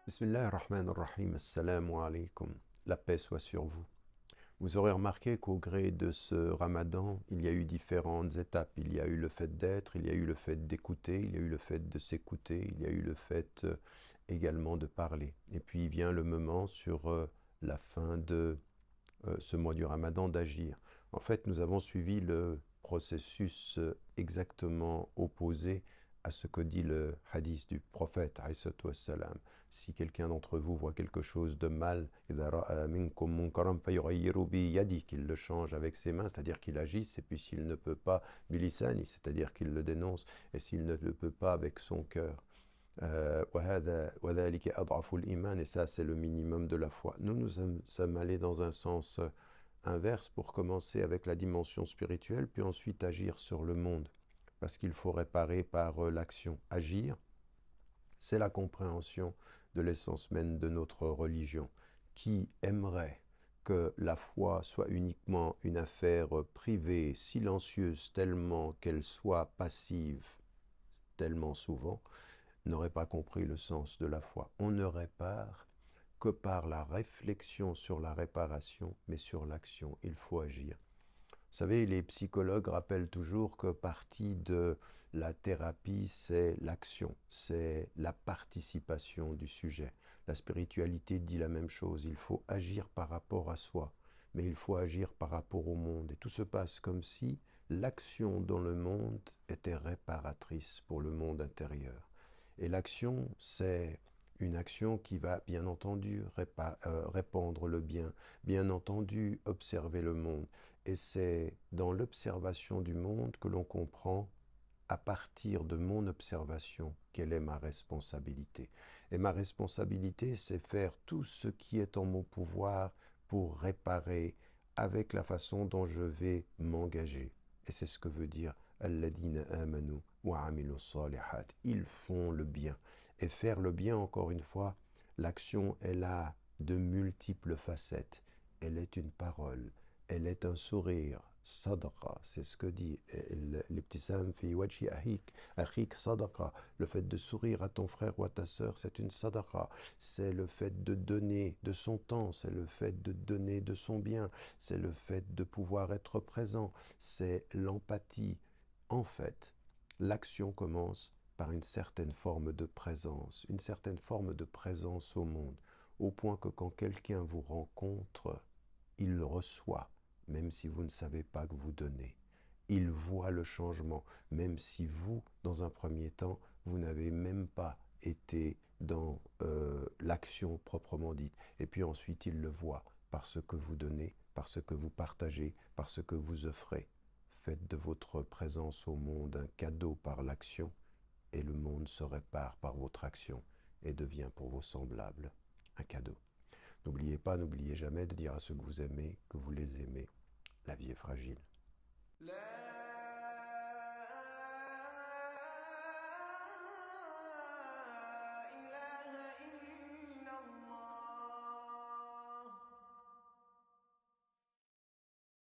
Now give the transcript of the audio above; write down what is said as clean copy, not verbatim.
Bismillah ar-Rahman ar-Rahim, assalamu alaikum. La paix soit sur vous. Vous aurez remarqué qu'au gré de ce ramadan, il y a eu différentes étapes. Il y a eu le fait d'être, il y a eu le fait d'écouter, il y a eu le fait de s'écouter, il y a eu le fait également de parler. Et puis vient le moment sur la fin de ce mois du ramadan d'agir. En fait, nous avons suivi le processus exactement opposé à ce que dit le hadith du prophète, alayhi wassalam. Si quelqu'un d'entre vous voit quelque chose de mal, qu'il le change avec ses mains, c'est-à-dire qu'il agisse, et puis s'il ne peut pas, bilisani, c'est-à-dire qu'il le dénonce, et s'il ne le peut pas avec son cœur. Et ça, c'est le minimum de la foi. Nous sommes allés dans un sens inverse pour commencer avec la dimension spirituelle, puis ensuite agir sur le monde, parce qu'il faut réparer par l'action. Agir, c'est la compréhension de l'essence même de notre religion. Qui aimerait que la foi soit uniquement une affaire privée, silencieuse, tellement qu'elle soit passive, tellement souvent, n'aurait pas compris le sens de la foi. On ne répare que par la réflexion sur la réparation, mais sur l'action. Il faut agir. Vous savez, les psychologues rappellent toujours que partie de la thérapie, c'est l'action, c'est la participation du sujet. La spiritualité dit la même chose. Il faut agir par rapport à soi, mais il faut agir par rapport au monde. Et tout se passe comme si l'action dans le monde était réparatrice pour le monde intérieur. Et l'action, c'est une action qui va, bien entendu, répandre le bien, bien entendu, observer le monde. Et c'est dans l'observation du monde que l'on comprend, à partir de mon observation, quelle est ma responsabilité. Et ma responsabilité, c'est faire tout ce qui est en mon pouvoir pour réparer avec la façon dont je vais m'engager. Et c'est ce que veut dire Alladina amanu wa amilu salihat. Ils font le bien. Et faire le bien, encore une fois, l'action, elle a de multiples facettes. Elle est une parole, elle est un sourire, sadaqa, c'est ce que dit l'ibtisam fi wajhi akhik sadaqa. Le fait de sourire à ton frère ou à ta sœur, c'est une sadaqa. C'est le fait de donner de son temps, c'est le fait de donner de son bien, c'est le fait de pouvoir être présent, c'est l'empathie. En fait, l'action commence par une certaine forme de présence, une certaine forme de présence au monde, au point que quand quelqu'un vous rencontre, il reçoit, même si vous ne savez pas que vous donnez. Il voit le changement, même si vous, dans un premier temps, vous n'avez même pas été dans l'action proprement dite. Et puis ensuite, il le voit par ce que vous donnez, par ce que vous partagez, par ce que vous offrez. Faites de votre présence au monde un cadeau par l'action, et le monde se répare par votre action et devient pour vos semblables un cadeau. N'oubliez pas, n'oubliez jamais de dire à ceux que vous aimez que vous les aimez. La vie est fragile.